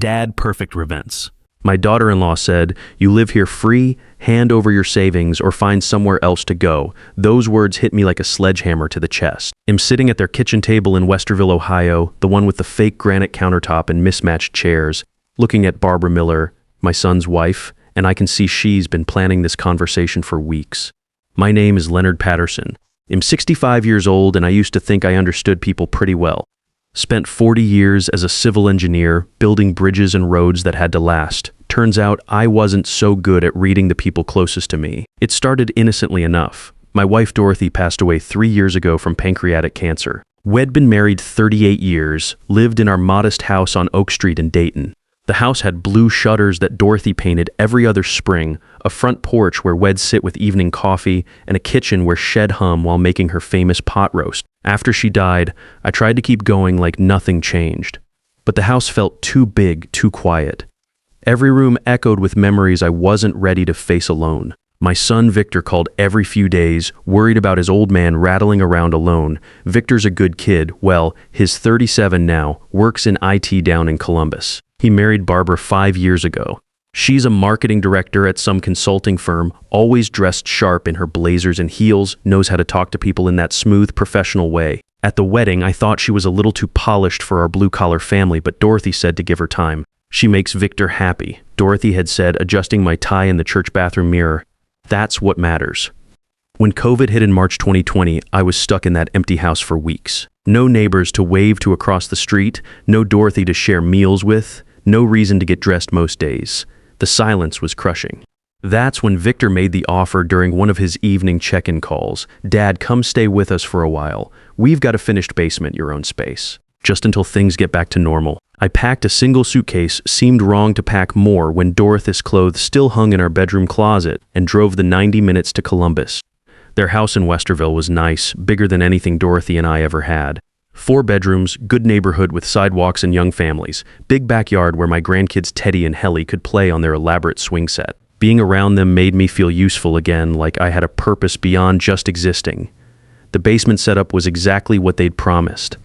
Dad perfect events. My daughter-in-law said, "You live here free, hand over your savings, or find somewhere else to go." Those words hit me like a sledgehammer to the chest. I'm sitting at their kitchen table in Westerville, Ohio, the one with the fake granite countertop and mismatched chairs, looking at Barbara Miller, my son's wife, and I can see she's been planning this conversation for weeks. My name is Leonard Patterson. I'm 65 years old, and I used to think I understood people pretty well. Spent 40 years as a civil engineer, building bridges and roads that had to last. Turns out I wasn't so good at reading the people closest to me. It started innocently enough. My wife Dorothy passed away 3 years ago from pancreatic cancer. We'd been married 38 years, lived in our modest house on Oak Street in Dayton. The house had blue shutters that Dorothy painted every other spring, a front porch where we'd sit with evening coffee, and a kitchen where she'd hum while making her famous pot roast. After she died, I tried to keep going like nothing changed. But the house felt too big, too quiet. Every room echoed with memories I wasn't ready to face alone. My son Victor called every few days, worried about his old man rattling around alone. Victor's a good kid. Well, he's 37 now, works in IT down in Columbus. He married Barbara 5 years ago. She's a marketing director at some consulting firm, always dressed sharp in her blazers and heels, knows how to talk to people in that smooth, professional way. At the wedding, I thought she was a little too polished for our blue-collar family, but Dorothy said to give her time. She makes Victor happy, Dorothy had said, adjusting my tie in the church bathroom mirror. That's what matters. When COVID hit in March 2020, I was stuck in that empty house for weeks. No neighbors to wave to across the street, no Dorothy to share meals with, no reason to get dressed most days. The silence was crushing. That's when Victor made the offer during one of his evening check-in calls. "Dad, come stay with us for a while. We've got a finished basement, your own space. Just until things get back to normal." I packed a single suitcase, seemed wrong to pack more when Dorothy's clothes still hung in our bedroom closet, and drove the 90 minutes to Columbus. Their house in Westerville was nice, bigger than anything Dorothy and I ever had. 4 bedrooms, good neighborhood with sidewalks and young families, big backyard where my grandkids Teddy and Helly could play on their elaborate swing set. Being around them made me feel useful again, like I had a purpose beyond just existing. The basement setup was exactly what they'd promised.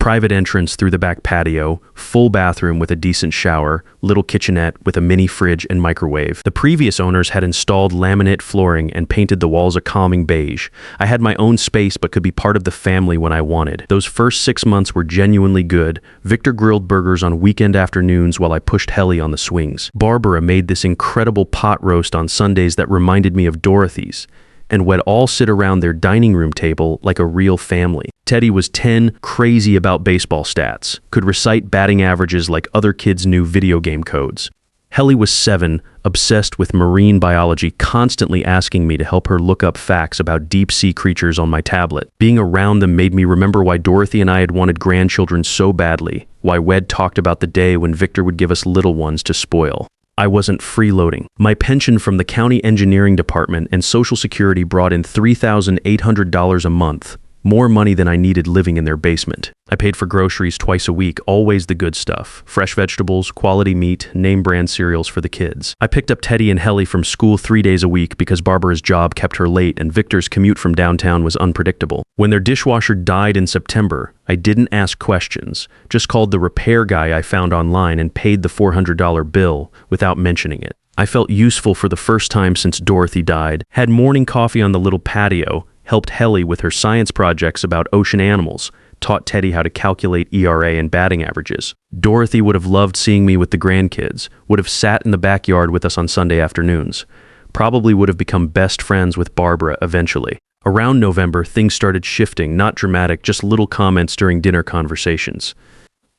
Private entrance through the back patio, full bathroom with a decent shower, little kitchenette with a mini fridge and microwave. The previous owners had installed laminate flooring and painted the walls a calming beige. I had my own space but could be part of the family when I wanted. Those first 6 months were genuinely good. Victor grilled burgers on weekend afternoons while I pushed Helly on the swings. Barbara made this incredible pot roast on Sundays that reminded me of Dorothy's, and we'd all sit around their dining room table like a real family. Teddy was 10, crazy about baseball stats, could recite batting averages like other kids knew video game codes. Helly was 7, obsessed with marine biology, constantly asking me to help her look up facts about deep-sea creatures on my tablet. Being around them made me remember why Dorothy and I had wanted grandchildren so badly, why we'd talked about the day when Victor would give us little ones to spoil. I wasn't freeloading. My pension from the county engineering department and Social Security brought in $3,800 a month, more money than I needed living in their basement. I paid for groceries twice a week, always the good stuff. Fresh vegetables, quality meat, name brand cereals for the kids. I picked up Teddy and Helly from school 3 days a week because Barbara's job kept her late and Victor's commute from downtown was unpredictable. When their dishwasher died in September, I didn't ask questions, just called the repair guy I found online and paid the $400 bill without mentioning it. I felt useful for the first time since Dorothy died, had morning coffee on the little patio, helped Helly with her science projects about ocean animals, taught Teddy how to calculate ERA and batting averages. Dorothy would have loved seeing me with the grandkids, would have sat in the backyard with us on Sunday afternoons. Probably would have become best friends with Barbara eventually. Around November, things started shifting, not dramatic, just little comments during dinner conversations.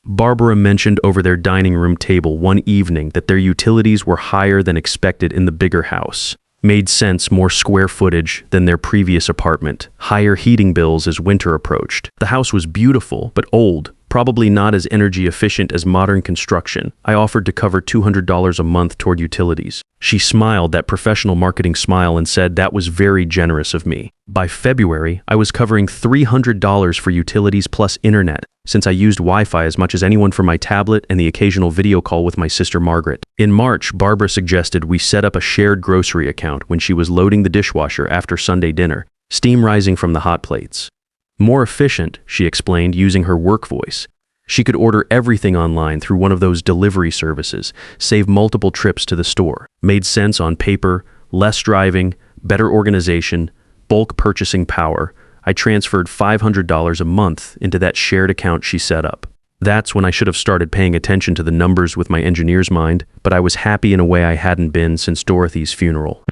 Barbara mentioned over their dining room table one evening that their utilities were higher than expected in the bigger house. Made sense, more square footage than their previous apartment, higher heating bills as winter approached. The house was beautiful, but old, probably not as energy efficient as modern construction. I offered to cover $200 a month toward utilities. She smiled that professional marketing smile and said that was very generous of me. By February, I was covering $300 for utilities plus internet, since I used Wi-Fi as much as anyone for my tablet and the occasional video call with my sister Margaret. In March, Barbara suggested we set up a shared grocery account when she was loading the dishwasher after Sunday dinner, steam rising from the hot plates. More efficient, she explained using her work voice. She could order everything online through one of those delivery services, save multiple trips to the store. Made sense on paper, less driving, better organization, bulk purchasing power. I transferred $500 a month into that shared account she set up. That's when I should have started paying attention to the numbers with my engineer's mind, but I was happy in a way I hadn't been since Dorothy's funeral.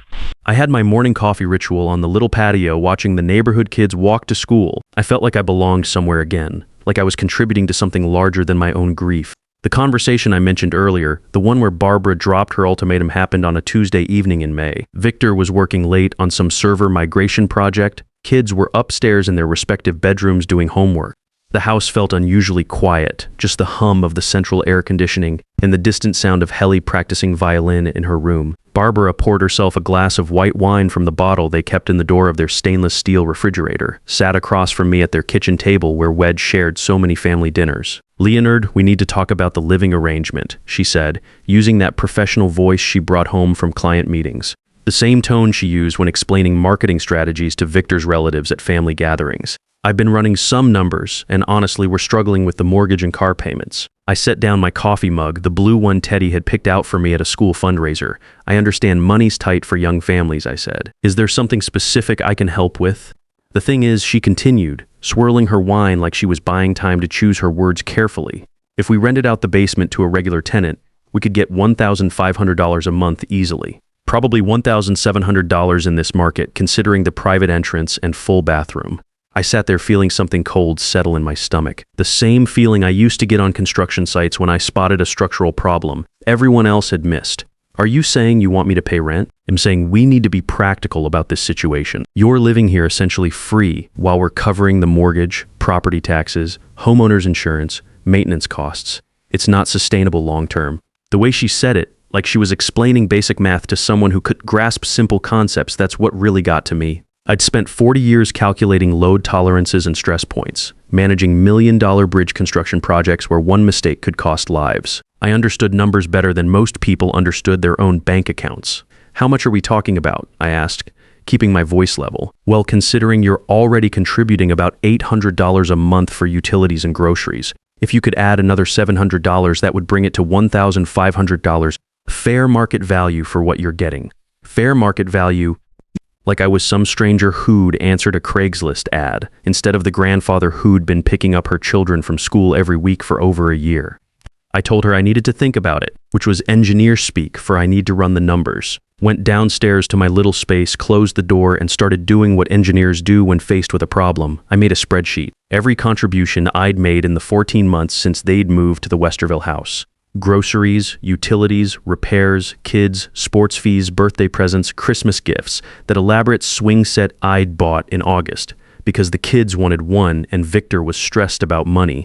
I had my morning coffee ritual on the little patio watching the neighborhood kids walk to school. I felt like I belonged somewhere again, like I was contributing to something larger than my own grief. The conversation I mentioned earlier, the one where Barbara dropped her ultimatum, happened on a Tuesday evening in May. Victor was working late on some server migration project. Kids were upstairs in their respective bedrooms doing homework. The house felt unusually quiet, just the hum of the central air conditioning and the distant sound of Helly practicing violin in her room. Barbara poured herself a glass of white wine from the bottle they kept in the door of their stainless steel refrigerator, sat across from me at their kitchen table where Wedge shared so many family dinners. "Leonard, we need to talk about the living arrangement," she said, using that professional voice she brought home from client meetings. The same tone she used when explaining marketing strategies to Victor's relatives at family gatherings. "I've been running some numbers, and honestly, we're struggling with the mortgage and car payments." I set down my coffee mug, the blue one Teddy had picked out for me at a school fundraiser. "I understand money's tight for young families," I said. "Is there something specific I can help with?" "The thing is," she continued, swirling her wine like she was buying time to choose her words carefully, "if we rented out the basement to a regular tenant, we could get $1,500 a month easily. Probably $1,700 in this market, considering the private entrance and full bathroom." I sat there feeling something cold settle in my stomach. The same feeling I used to get on construction sites when I spotted a structural problem everyone else had missed. "Are you saying you want me to pay rent?" "I'm saying we need to be practical about this situation. You're living here essentially free while we're covering the mortgage, property taxes, homeowner's insurance, maintenance costs. It's not sustainable long term." The way she said it, like she was explaining basic math to someone who could grasp simple concepts, that's what really got to me. I'd spent 40 years calculating load tolerances and stress points, managing million-dollar bridge construction projects where one mistake could cost lives. I understood numbers better than most people understood their own bank accounts. "How much are we talking about?" I asked, keeping my voice level. "Well, considering you're already contributing about $800 a month for utilities and groceries, if you could add another $700, that would bring it to $1,500. Fair market value for what you're getting." Fair market value, like I was some stranger who'd answered a Craigslist ad, instead of the grandfather who'd been picking up her children from school every week for over a year. I told her I needed to think about it, which was engineer speak for I need to run the numbers. Went downstairs to my little space, closed the door, and started doing what engineers do when faced with a problem. I made a spreadsheet. Every contribution I'd made in the 14 months since they'd moved to the Westerville house. Groceries, utilities, repairs, kids, sports fees, birthday presents, Christmas gifts, that elaborate swing set I'd bought in August, because the kids wanted one and Victor was stressed about money.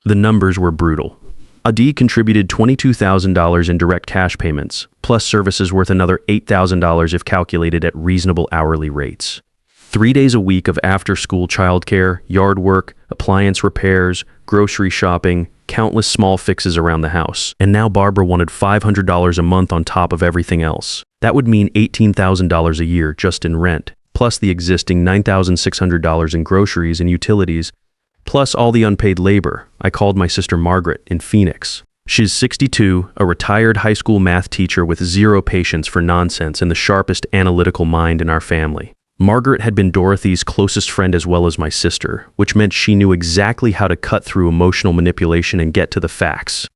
The numbers were brutal. Adi contributed $22,000 in direct cash payments, plus services worth another $8,000 if calculated at reasonable hourly rates. 3 days a week of after-school childcare, yard work, appliance repairs, grocery shopping, countless small fixes around the house. And now Barbara wanted $500 a month on top of everything else. That would mean $18,000 a year just in rent, plus the existing $9,600 in groceries and utilities, plus all the unpaid labor. I called my sister Margaret in Phoenix. She's 62, a retired high school math teacher with zero patience for nonsense and the sharpest analytical mind in our family. Margaret had been Dorothy's closest friend as well as my sister, which meant she knew exactly how to cut through emotional manipulation and get to the facts.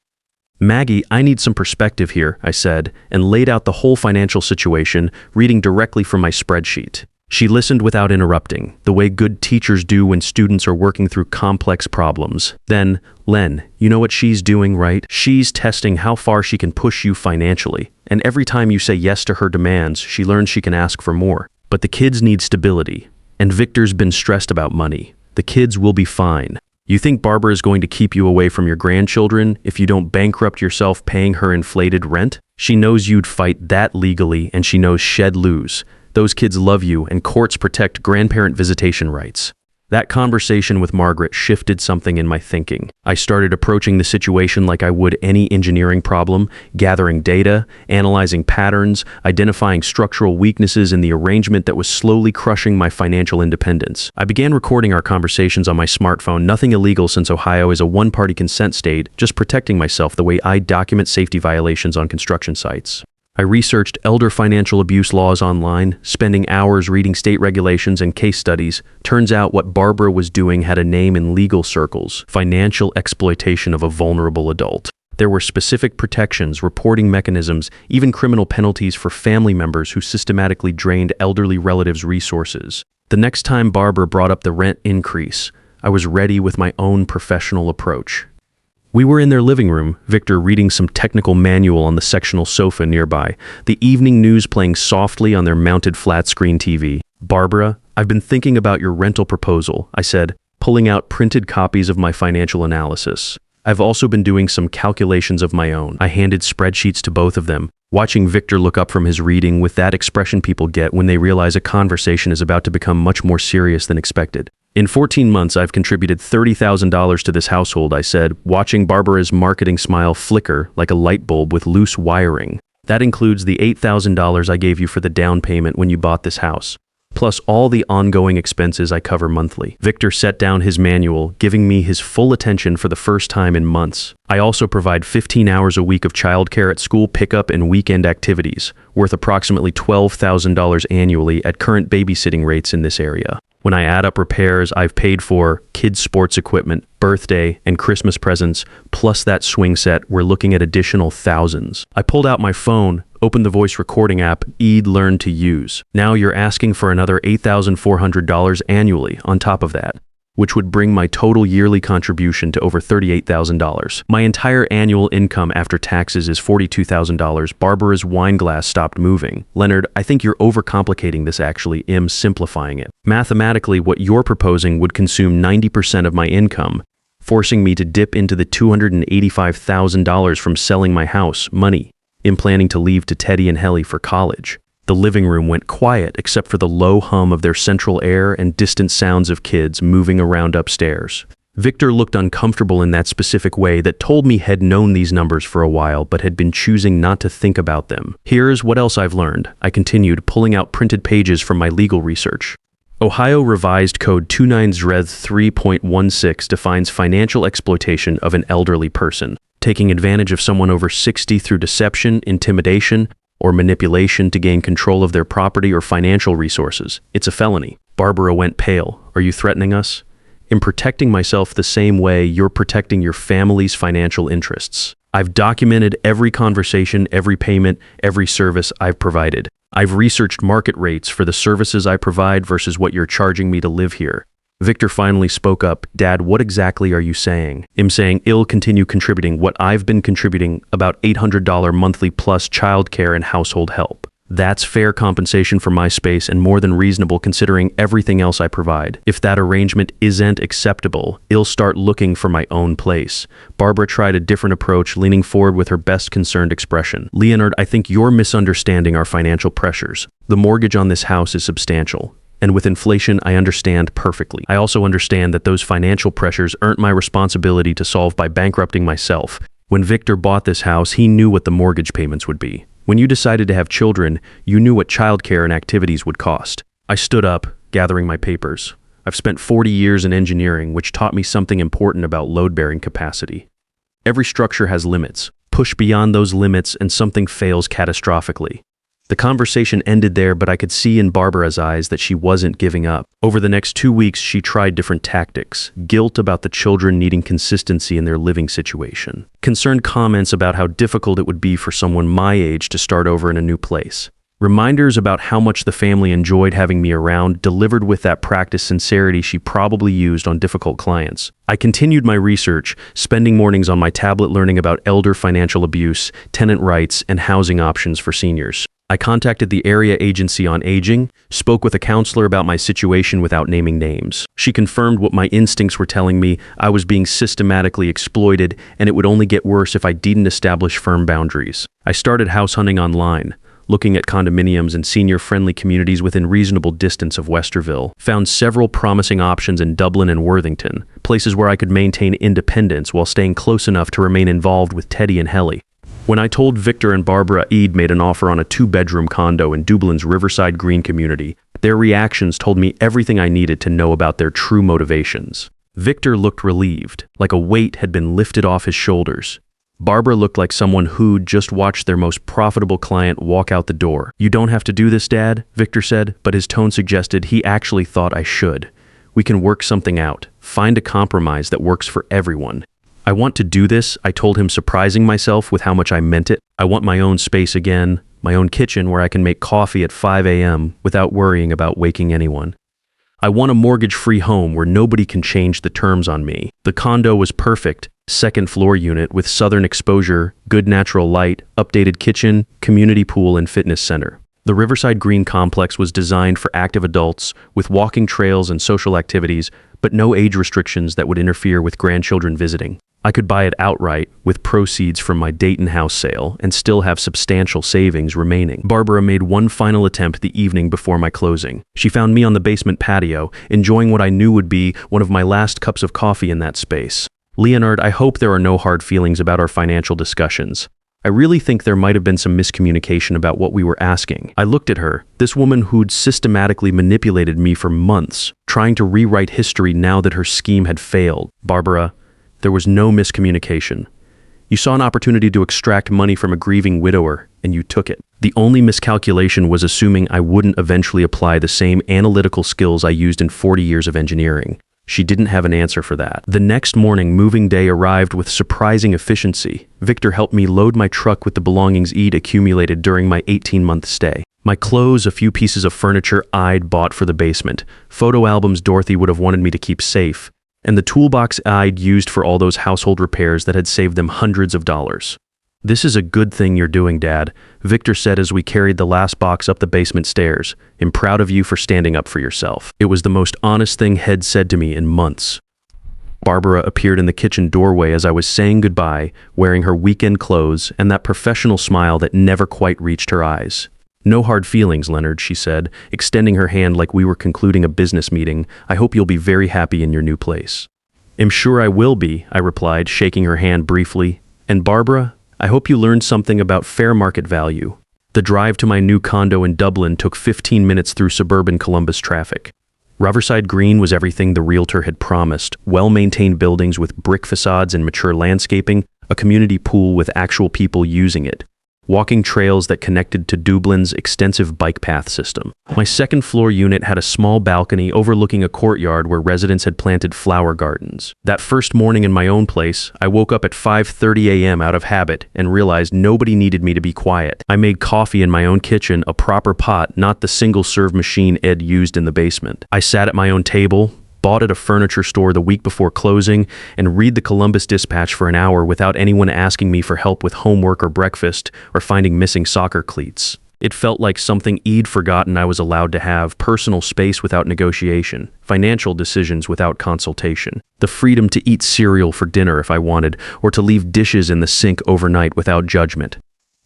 "Maggie, I need some perspective here," I said, and laid out the whole financial situation, reading directly from my spreadsheet. She listened without interrupting, the way good teachers do when students are working through complex problems. Then, "Len, you know what she's doing, right? She's testing how far she can push you financially, and every time you say yes to her demands, she learns she can ask for more. But the kids need stability, and Victor's been stressed about money. The kids will be fine. You think Barbara is going to keep you away from your grandchildren if you don't bankrupt yourself paying her inflated rent? She knows you'd fight that legally, and she knows she'd lose. Those kids love you, and courts protect grandparent visitation rights." That conversation with Margaret shifted something in my thinking. I started approaching the situation like I would any engineering problem, gathering data, analyzing patterns, identifying structural weaknesses in the arrangement that was slowly crushing my financial independence. I began recording our conversations on my smartphone, nothing illegal since Ohio is a one-party consent state, just protecting myself the way I document safety violations on construction sites. I researched elder financial abuse laws online, spending hours reading state regulations and case studies. Turns out what Barbara was doing had a name in legal circles: financial exploitation of a vulnerable adult. There were specific protections, reporting mechanisms, even criminal penalties for family members who systematically drained elderly relatives' resources. The next time Barbara brought up the rent increase, I was ready with my own professional approach. We were in their living room, Victor reading some technical manual on the sectional sofa nearby, the evening news playing softly on their mounted flat-screen TV. "Barbara, I've been thinking about your rental proposal," I said, pulling out printed copies of my financial analysis. "I've also been doing some calculations of my own." I handed spreadsheets to both of them, watching Victor look up from his reading with that expression people get when they realize a conversation is about to become much more serious than expected. "In 14 months, I've contributed $30,000 to this household," I said, watching Barbara's marketing smile flicker like a light bulb with loose wiring. "That includes the $8,000 I gave you for the down payment when you bought this house, plus all the ongoing expenses I cover monthly." Victor set down his manual, giving me his full attention for the first time in months. "I also provide 15 hours a week of childcare at school pickup and weekend activities, worth approximately $12,000 annually at current babysitting rates in this area. When I add up repairs I've paid for, kids' sports equipment, birthday, and Christmas presents, plus that swing set, we're looking at additional thousands." I pulled out my phone, opened the voice recording app E'd learned to use. "Now you're asking for another $8,400 annually on top of that, which would bring my total yearly contribution to over $38,000. My entire annual income after taxes is $42,000. Barbara's wine glass stopped moving. "Leonard, I think you're overcomplicating this actually. I'm simplifying it. Mathematically, what you're proposing would consume 90% of my income, forcing me to dip into the $285,000 from selling my house, money I'm planning to leave to Teddy and Helly for college." The living room went quiet except for the low hum of their central air and distant sounds of kids moving around upstairs. Victor looked uncomfortable in that specific way that told me he'd known these numbers for a while but had been choosing not to think about them. "Here's what else I've learned," I continued, pulling out printed pages from my legal research. Ohio Revised Code 29-3.16 defines financial exploitation of an elderly person, taking advantage of someone over 60 through deception, intimidation, or manipulation to gain control of their property or financial resources. It's a felony. Barbara went pale. "Are you threatening us?" "In protecting myself the same way you're protecting your family's financial interests. I've documented every conversation, every payment, every service I've provided. I've researched market rates for the services I provide versus what you're charging me to live here." Victor finally spoke up. "Dad, what exactly are you saying?" "I'm saying I'll continue contributing what I've been contributing, about $800 monthly plus childcare and household help. That's fair compensation for my space and more than reasonable considering everything else I provide. If that arrangement isn't acceptable, I'll start looking for my own place." Barbara tried a different approach, leaning forward with her best concerned expression. "Leonard, I think you're misunderstanding our financial pressures. The mortgage on this house is substantial. And with inflation, I understand perfectly. I also understand that those financial pressures aren't my responsibility to solve by bankrupting myself. When Victor bought this house, he knew what the mortgage payments would be. When you decided to have children, you knew what childcare and activities would cost." I stood up, gathering my papers. "I've spent 40 years in engineering, which taught me something important about load-bearing capacity. Every structure has limits. Push beyond those limits and something fails catastrophically." The conversation ended there, but I could see in Barbara's eyes that she wasn't giving up. Over the next 2 weeks, she tried different tactics. Guilt about the children needing consistency in their living situation. Concerned comments about how difficult it would be for someone my age to start over in a new place. Reminders about how much the family enjoyed having me around, delivered with that practiced sincerity she probably used on difficult clients. I continued my research, spending mornings on my tablet learning about elder financial abuse, tenant rights, and housing options for seniors. I contacted the area agency on aging, spoke with a counselor about my situation without naming names. She confirmed what my instincts were telling me: I was being systematically exploited, and it would only get worse if I didn't establish firm boundaries. I started house hunting online, looking at condominiums and senior-friendly communities within reasonable distance of Westerville. Found several promising options in Dublin and Worthington, places where I could maintain independence while staying close enough to remain involved with Teddy and Helly. When I told Victor and Barbara I'd made an offer on a 2-bedroom condo in Dublin's Riverside Green community, their reactions told me everything I needed to know about their true motivations. Victor looked relieved, like a weight had been lifted off his shoulders. Barbara looked like someone who'd just watched their most profitable client walk out the door. "You don't have to do this, Dad," Victor said, but his tone suggested he actually thought I should. "We can work something out, find a compromise that works for everyone." "I want to do this," I told him, surprising myself with how much I meant it. "I want my own space again, my own kitchen where I can make coffee at 5 a.m. without worrying about waking anyone. I want a mortgage-free home where nobody can change the terms on me." The condo was perfect. Second-floor unit with southern exposure, good natural light, updated kitchen, community pool, and fitness center. The Riverside Green complex was designed for active adults with walking trails and social activities, but no age restrictions that would interfere with grandchildren visiting. I could buy it outright with proceeds from my Dayton house sale and still have substantial savings remaining. Barbara made one final attempt the evening before my closing. She found me on the basement patio, enjoying what I knew would be one of my last cups of coffee in that space. "Leonard, I hope there are no hard feelings about our financial discussions. I really think there might have been some miscommunication about what we were asking." I looked at her, this woman who'd systematically manipulated me for months, trying to rewrite history now that her scheme had failed. "Barbara, there was no miscommunication. You saw an opportunity to extract money from a grieving widower, and you took it. The only miscalculation was assuming I wouldn't eventually apply the same analytical skills I used in 40 years of engineering." She didn't have an answer for that. The next morning, moving day arrived with surprising efficiency. Victor helped me load my truck with the belongings I'd accumulated during my 18-month stay. My clothes, a few pieces of furniture I'd bought for the basement, photo albums Dorothy would have wanted me to keep safe, and the toolbox I'd used for all those household repairs that had saved them hundreds of dollars. "This is a good thing you're doing, Dad," Victor said as we carried the last box up the basement stairs. "I'm proud of you for standing up for yourself." It was the most honest thing Head said to me in months. Barbara appeared in the kitchen doorway as I was saying goodbye, wearing her weekend clothes and that professional smile that never quite reached her eyes. "No hard feelings, Leonard," she said, extending her hand like we were concluding a business meeting. "I hope you'll be very happy in your new place." "I'm sure I will be," I replied, shaking her hand briefly. "And Barbara, I hope you learned something about fair market value." The drive to my new condo in Dublin took 15 minutes through suburban Columbus traffic. Riverside Green was everything the realtor had promised: well-maintained buildings with brick facades and mature landscaping, a community pool with actual people using it, walking trails that connected to Dublin's extensive bike path system. My second-floor unit had a small balcony overlooking a courtyard where residents had planted flower gardens. That first morning in my own place, I woke up at 5:30 a.m. out of habit and realized nobody needed me to be quiet. I made coffee in my own kitchen, a proper pot, not the single-serve machine Ed used in the basement. I sat at my own table, bought at a furniture store the week before closing, and read the Columbus Dispatch for an hour without anyone asking me for help with homework or breakfast or finding missing soccer cleats. It felt like something I'd forgotten I was allowed to have: personal space without negotiation, financial decisions without consultation, the freedom to eat cereal for dinner if I wanted, or to leave dishes in the sink overnight without judgment.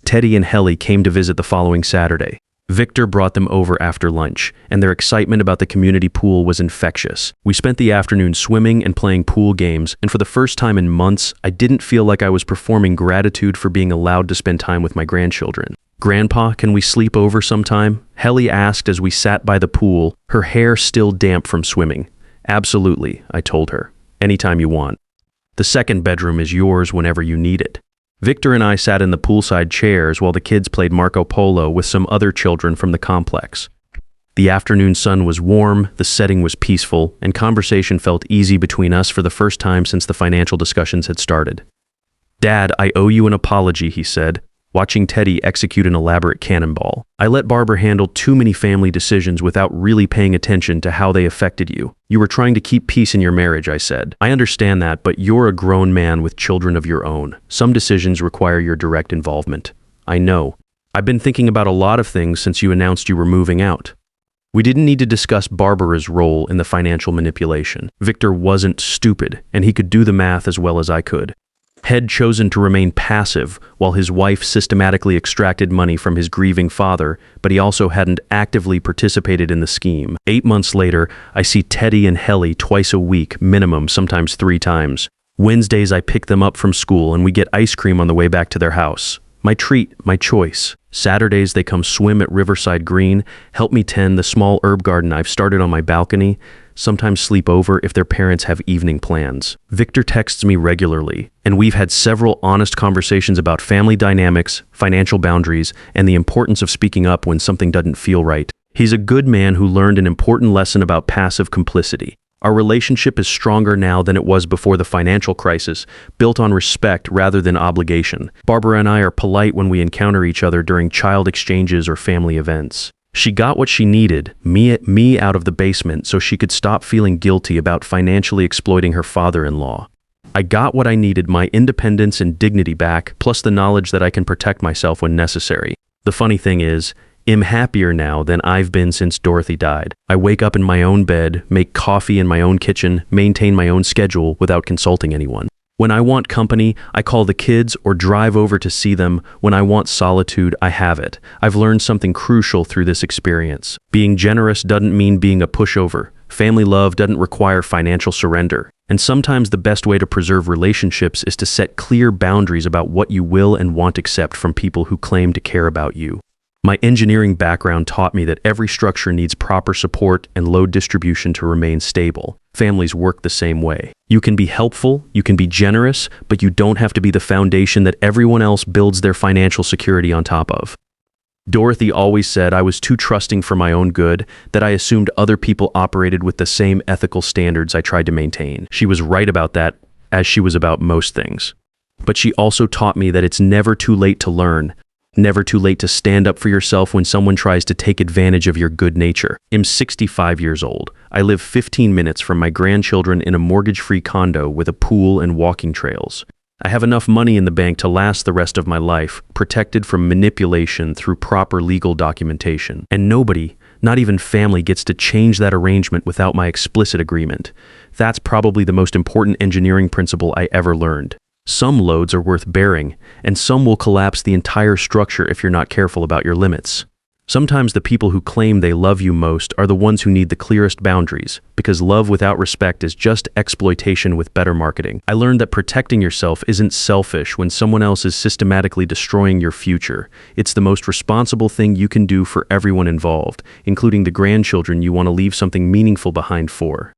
Teddy and Helly came to visit the following Saturday. Victor brought them over after lunch, and their excitement about the community pool was infectious. We spent the afternoon swimming and playing pool games, and for the first time in months, I didn't feel like I was performing gratitude for being allowed to spend time with my grandchildren. "Grandpa, can we sleep over sometime?" Helly asked as we sat by the pool, her hair still damp from swimming. "Absolutely," I told her. "Anytime you want. The second bedroom is yours whenever you need it." Victor and I sat in the poolside chairs while the kids played Marco Polo with some other children from the complex. The afternoon sun was warm, the setting was peaceful, and conversation felt easy between us for the first time since the financial discussions had started. "Dad, I owe you an apology," he said, watching Teddy execute an elaborate cannonball. "I let Barbara handle too many family decisions without really paying attention to how they affected you. You were trying to keep peace in your marriage," I said. "I understand that, but you're a grown man with children of your own. Some decisions require your direct involvement." "I know. I've been thinking about a lot of things since you announced you were moving out." We didn't need to discuss Barbara's role in the financial manipulation. Victor wasn't stupid, and he could do the math as well as I could. had chosen to remain passive while his wife systematically extracted money from his grieving father, but he also hadn't actively participated in the scheme. 8 months later, I see Teddy and Helly twice a week, minimum, sometimes 3 times. Wednesdays, I pick them up from school and we get ice cream on the way back to their house. My treat, my choice. Saturdays, they come swim at Riverside Green, help me tend the small herb garden I've started on my balcony, sometimes sleep over if their parents have evening plans. Victor texts me regularly, and we've had several honest conversations about family dynamics, financial boundaries, and the importance of speaking up when something doesn't feel right. He's a good man who learned an important lesson about passive complicity. Our relationship is stronger now than it was before the financial crisis, built on respect rather than obligation. Barbara and I are polite when we encounter each other during child exchanges or family events. She got what she needed, me out of the basement, so she could stop feeling guilty about financially exploiting her father-in-law. I got what I needed, my independence and dignity back, plus the knowledge that I can protect myself when necessary. The funny thing is, I'm happier now than I've been since Dorothy died. I wake up in my own bed, make coffee in my own kitchen, maintain my own schedule without consulting anyone. When I want company, I call the kids or drive over to see them. When I want solitude, I have it. I've learned something crucial through this experience. Being generous doesn't mean being a pushover. Family love doesn't require financial surrender. And sometimes the best way to preserve relationships is to set clear boundaries about what you will and won't accept from people who claim to care about you. My engineering background taught me that every structure needs proper support and load distribution to remain stable. Families work the same way. You can be helpful, you can be generous, but you don't have to be the foundation that everyone else builds their financial security on top of. Dorothy always said I was too trusting for my own good, that I assumed other people operated with the same ethical standards I tried to maintain. She was right about that, as she was about most things. But she also taught me that it's never too late to learn. Never too late to stand up for yourself when someone tries to take advantage of your good nature. I'm 65 years old. I live 15 minutes from my grandchildren in a mortgage-free condo with a pool and walking trails. I have enough money in the bank to last the rest of my life, protected from manipulation through proper legal documentation. And nobody, not even family, gets to change that arrangement without my explicit agreement. That's probably the most important engineering principle I ever learned. Some loads are worth bearing, and some will collapse the entire structure if you're not careful about your limits. Sometimes the people who claim they love you most are the ones who need the clearest boundaries, because love without respect is just exploitation with better marketing. I learned that protecting yourself isn't selfish when someone else is systematically destroying your future. It's the most responsible thing you can do for everyone involved, including the grandchildren you want to leave something meaningful behind for.